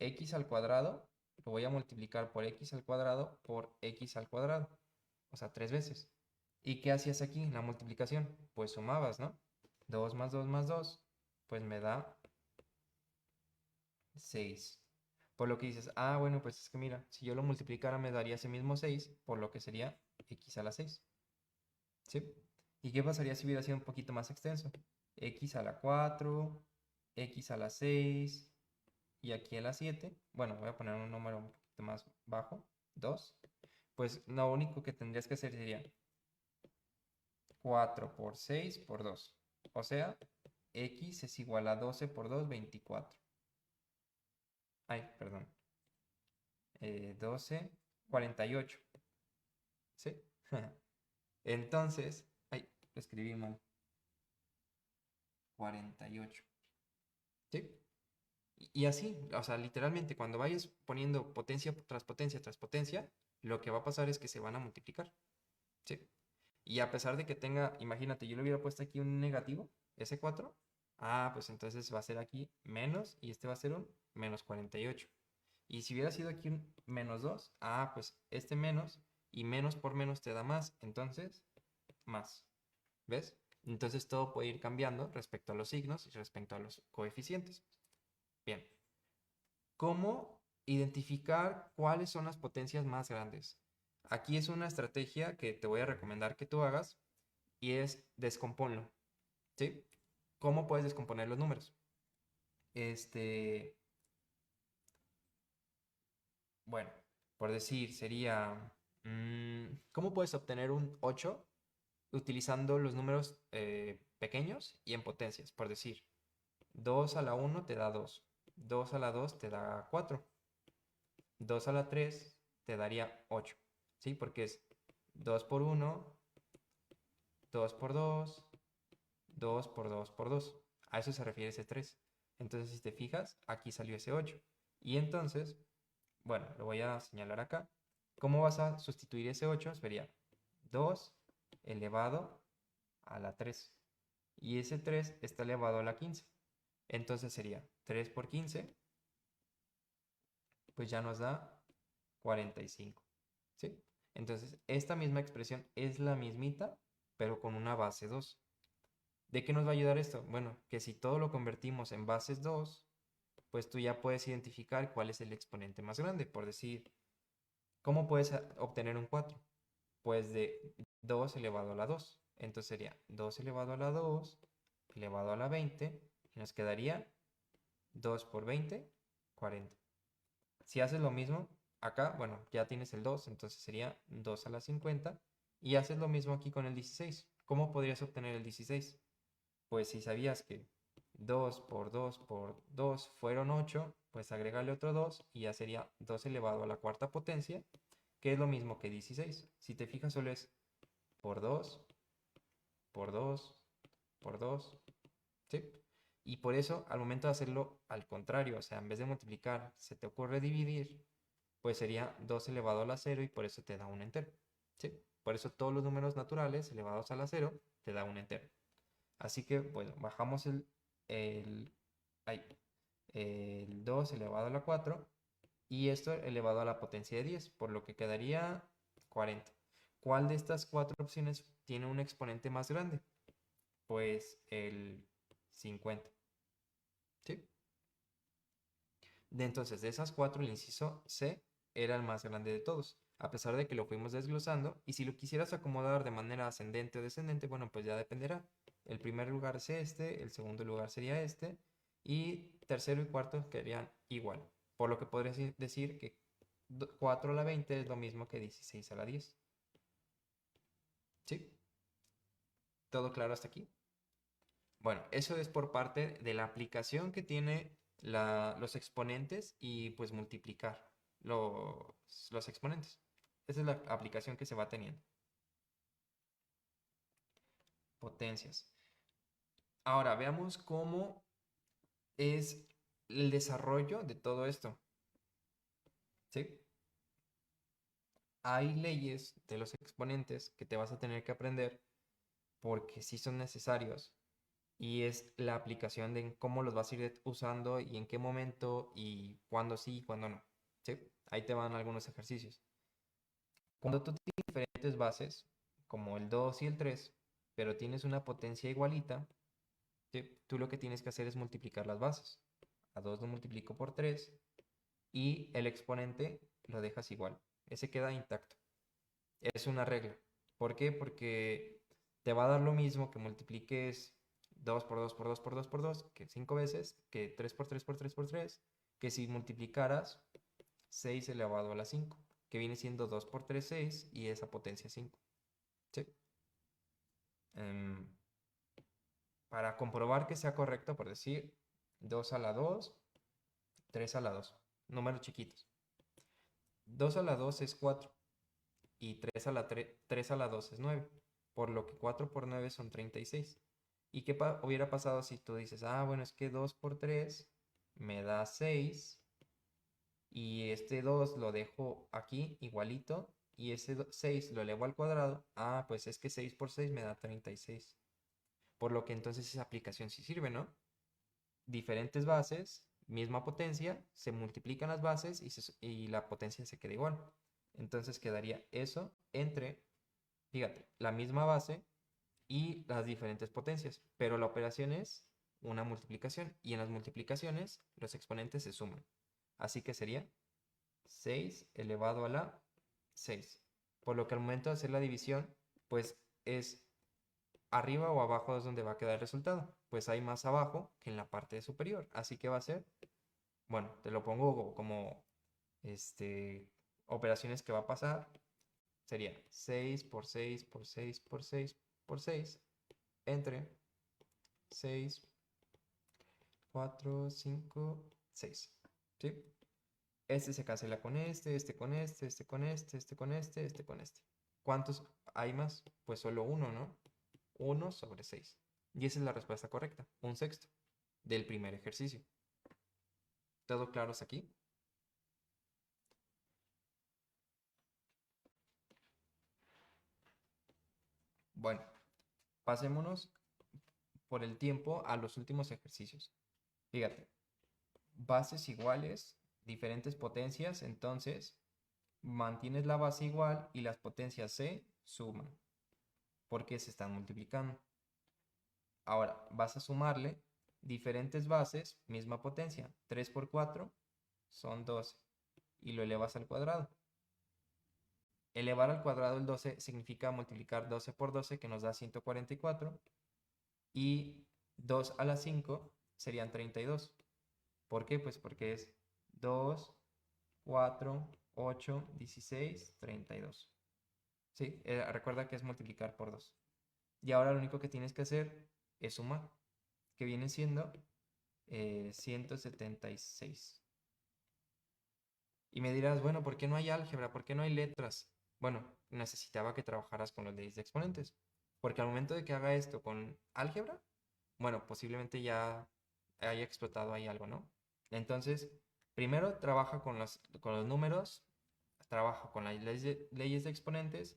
x al cuadrado lo voy a multiplicar por x al cuadrado por x al cuadrado. O sea, 3 veces. ¿Y qué hacías aquí en la multiplicación? Pues sumabas, ¿no? 2 más 2 más 2, pues me da 6. Por lo que dices, ah, bueno, pues es que mira, si yo lo multiplicara me daría ese mismo 6, por lo que sería x a la 6. ¿Sí? ¿Y qué pasaría si hubiera sido un poquito más extenso? X a la 4, x a la 6 y aquí a la 7. Bueno, voy a poner un número un poquito más bajo, 2. Pues lo único que tendrías que hacer sería 4 por 6 por 2. O sea, x es igual a 12 por 2, 24. Ay, perdón. 12, 48. ¿Sí? Entonces, ay, lo escribí mal. 48. ¿Sí? Y así, o sea, literalmente, cuando vayas poniendo potencia tras potencia tras potencia, lo que va a pasar es que se van a multiplicar. ¿Sí? Y a pesar de que tenga, imagínate, yo le hubiera puesto aquí un negativo, ese 4. Ah, pues entonces va a ser aquí menos y este va a ser un menos 48. Y si hubiera sido aquí un menos 2, ah, pues este menos y menos por menos te da más, entonces más. ¿Ves? Entonces todo puede ir cambiando respecto a los signos y respecto a los coeficientes. Bien. ¿Cómo identificar cuáles son las potencias más grandes? Aquí es una estrategia que te voy a recomendar que tú hagas y es descomponlo. ¿Sí? ¿Cómo puedes descomponer los números? Este, bueno, por decir, sería, ¿cómo puedes obtener un 8 utilizando los números pequeños y en potencias? Por decir, 2 a la 1 te da 2, 2 a la 2 te da 4, 2 a la 3 te daría 8, ¿sí? Porque es 2 por 1, 2 por 2, 2 por 2 por 2. A eso se refiere ese 3. Entonces, si te fijas, aquí salió ese 8. Y entonces, bueno, lo voy a señalar acá. ¿Cómo vas a sustituir ese 8? Sería 2 elevado a la 3. Y ese 3 está elevado a la 15. Entonces sería 3 por 15, pues ya nos da 45. ¿Sí? Entonces, esta misma expresión es la mismita, pero con una base 2. ¿De qué nos va a ayudar esto? Bueno, que si todo lo convertimos en bases 2, pues tú ya puedes identificar cuál es el exponente más grande. Por decir, ¿cómo puedes obtener un 4? Pues de 2 elevado a la 2. Entonces sería 2 elevado a la 2 elevado a la 20 y nos quedaría 2 por 20, 40. Si haces lo mismo acá, bueno, ya tienes el 2, entonces sería 2 a la 50 y haces lo mismo aquí con el 16. ¿Cómo podrías obtener el 16? Pues si sabías que 2 por 2 por 2 fueron 8, pues agrégale otro 2 y ya sería 2 elevado a la cuarta potencia, que es lo mismo que 16. Si te fijas, solo es por 2, por 2, por 2, ¿sí? Y por eso, al momento de hacerlo al contrario, o sea, en vez de multiplicar, se te ocurre dividir, pues sería 2 elevado a la 0 y por eso te da un entero, ¿sí? Por eso todos los números naturales elevados a la 0 te da un entero. Así que, bueno, bajamos el, ay, el 2 elevado a la 4 y esto elevado a la potencia de 10, por lo que quedaría 40. ¿Cuál de estas cuatro opciones tiene un exponente más grande? Pues el 50. ¿Sí? Entonces, de esas cuatro, el inciso C era el más grande de todos, a pesar de que lo fuimos desglosando. Y si lo quisieras acomodar de manera ascendente o descendente, bueno, pues ya dependerá. El primer lugar es este, el segundo lugar sería este, y tercero y cuarto quedarían igual. Por lo que podrías decir que 4 a la 20 es lo mismo que 16 a la 10. ¿Sí? ¿Todo claro hasta aquí? Bueno, eso es por parte de la aplicación que tiene los exponentes y pues multiplicar los exponentes. Esa es la aplicación que se va teniendo. Potencias. Ahora veamos cómo es el desarrollo de todo esto. ¿Sí? Hay leyes de los exponentes que te vas a tener que aprender porque sí son necesarios y es la aplicación de cómo los vas a ir usando y en qué momento y cuándo sí y cuándo no. ¿Sí? Ahí te van algunos ejercicios. Cuando tú tienes diferentes bases, como el 2 y el 3, pero tienes una potencia igualita, ¿sí? Tú lo que tienes que hacer es multiplicar las bases. A 2 lo multiplico por 3 y el exponente lo dejas igual. Ese queda intacto. Es una regla. ¿Por qué? Porque te va a dar lo mismo que multipliques 2 por 2 por 2 por 2 por 2, que 5 veces, que 3 por 3 por 3 por 3, que si multiplicaras 6 elevado a la 5, que viene siendo 2 por 3, 6, y esa potencia 5. ¿Sí? Em, para comprobar que sea correcto, por decir 2 a la 2, 3 a la 2, números chiquitos. 2 a la 2 es 4 y 3 a la 3 a la 2 es 9, por lo que 4 por 9 son 36. ¿Y qué hubiera pasado si tú dices, ah, bueno, es que 2 por 3 me da 6 y este 2 lo dejo aquí igualito y ese 6 lo elevo al cuadrado? Ah, pues es que 6 por 6 me da 36. Por lo que entonces esa aplicación sí sirve, ¿no? Diferentes bases, misma potencia, se multiplican las bases y la potencia se queda igual. Entonces quedaría eso entre, fíjate, la misma base y las diferentes potencias, pero la operación es una multiplicación y en las multiplicaciones los exponentes se suman. Así que sería 6 elevado a la 6. Por lo que al momento de hacer la división, pues es arriba o abajo es donde va a quedar el resultado. Pues hay más abajo que en la parte superior. Así que va a ser, bueno, te lo pongo como este, operaciones que va a pasar. Sería 6 por 6 por 6 por 6 por 6 entre 6, 4, 5, 6. ¿Sí? Este se cancela con este con este con este con este con este. ¿Cuántos hay más? Pues solo uno, ¿no? 1 sobre 6. Y esa es la respuesta correcta, un sexto del primer ejercicio. ¿Todo claro hasta aquí? Bueno, pasémonos por el tiempo a los últimos ejercicios. Fíjate, bases iguales, diferentes potencias, entonces mantienes la base igual y las potencias se suman porque se están multiplicando. Ahora vas a sumarle diferentes bases, misma potencia. 3 por 4 son 12 y lo elevas al cuadrado. Elevar al cuadrado el 12 significa multiplicar 12 por 12, que nos da 144. Y 2 a la 5 serían 32. ¿Por qué? Pues porque es 2, 4, 8, 16, 32. ¿Sí? Recuerda que es multiplicar por 2. Y ahora lo único que tienes que hacer es sumar, que viene siendo 176. Y me dirás, bueno, ¿por qué no hay álgebra? ¿Por qué no hay letras? Bueno, necesitaba que trabajaras con las leyes de exponentes. Porque al momento de que haga esto con álgebra, bueno, posiblemente ya haya explotado ahí algo, ¿no? Entonces, primero trabaja con los números, trabaja con las leyes de exponentes,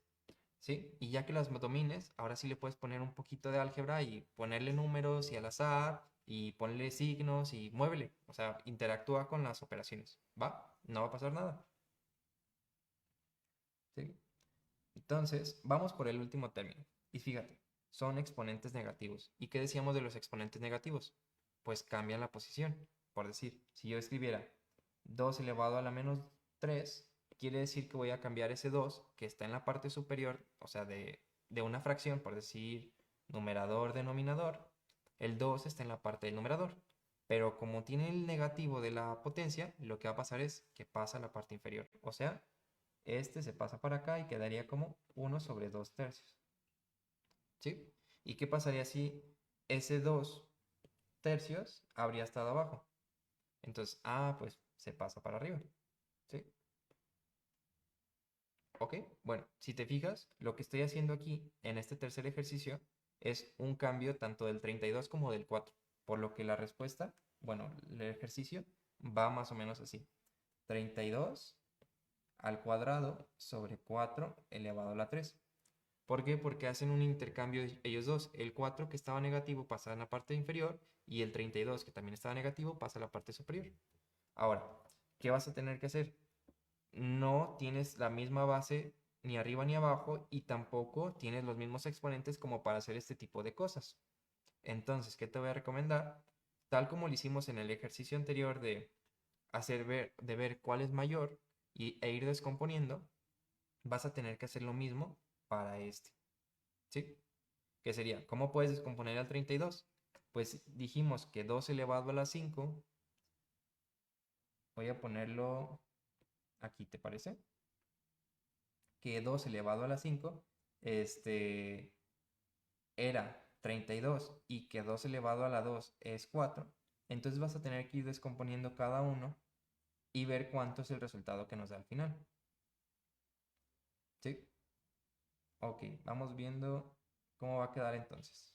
¿sí? Y ya que las domines, ahora sí le puedes poner un poquito de álgebra y ponerle números y al azar y ponle signos y muévele. O sea, interactúa con las operaciones. ¿Va? No va a pasar nada. ¿Sí? Entonces, vamos por el último término. Y fíjate, son exponentes negativos. ¿Y qué decíamos de los exponentes negativos? Pues cambian la posición. Por decir, si yo escribiera 2 elevado a la menos 3, quiere decir que voy a cambiar ese 2 que está en la parte superior, o sea, de una fracción, por decir numerador, denominador. El 2 está en la parte del numerador. Pero como tiene el negativo de la potencia, lo que va a pasar es que pasa a la parte inferior. O sea, este se pasa para acá y quedaría como 1/2 tercios. ¿Sí? ¿Y qué pasaría si ese 2 tercios habría estado abajo? Entonces, pues se pasa para arriba. ¿Sí? ¿Ok? Bueno, si te fijas, lo que estoy haciendo aquí en este tercer ejercicio es un cambio tanto del 32 como del 4. Por lo que la respuesta, bueno, el ejercicio va más o menos así. 32 al cuadrado sobre 4 elevado a la 3. ¿Por qué? Porque hacen un intercambio ellos dos. El 4 que estaba negativo pasa a la parte inferior y el 32 que también estaba negativo pasa a la parte superior. Ahora, ¿qué vas a tener que hacer? No tienes la misma base ni arriba ni abajo y tampoco tienes los mismos exponentes como para hacer este tipo de cosas. Entonces, ¿qué te voy a recomendar? Tal como lo hicimos en el ejercicio anterior de ver cuál es mayor e ir descomponiendo, vas a tener que hacer lo mismo para este. ¿Sí? ¿Qué sería? ¿Cómo puedes descomponer al 32? Pues dijimos que 2 elevado a la 5, voy a ponerlo aquí, ¿te parece? Que 2 elevado a la 5, este, era 32 y que 2 elevado a la 2 es 4. Entonces vas a tener que ir descomponiendo cada uno y ver cuánto es el resultado que nos da al final. ¿Sí? Ok, vamos viendo cómo va a quedar entonces.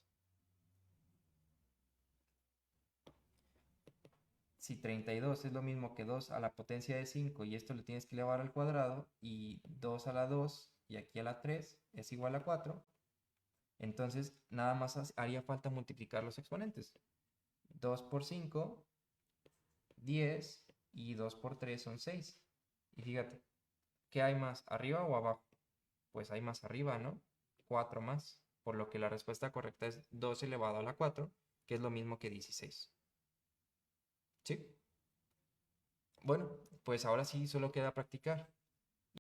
Si 32 es lo mismo que 2 a la potencia de 5 y esto lo tienes que elevar al cuadrado y 2 a la 2 y aquí a la 3 es igual a 4, entonces nada más haría falta multiplicar los exponentes. 2 por 5, 10 y 2 por 3 son 6. Y fíjate, ¿qué hay más, arriba o abajo? Pues hay más arriba, ¿no? 4 más, por lo que la respuesta correcta es 2 elevado a la 4, que es lo mismo que 16. ¿Sí? Bueno, pues ahora sí solo queda practicar.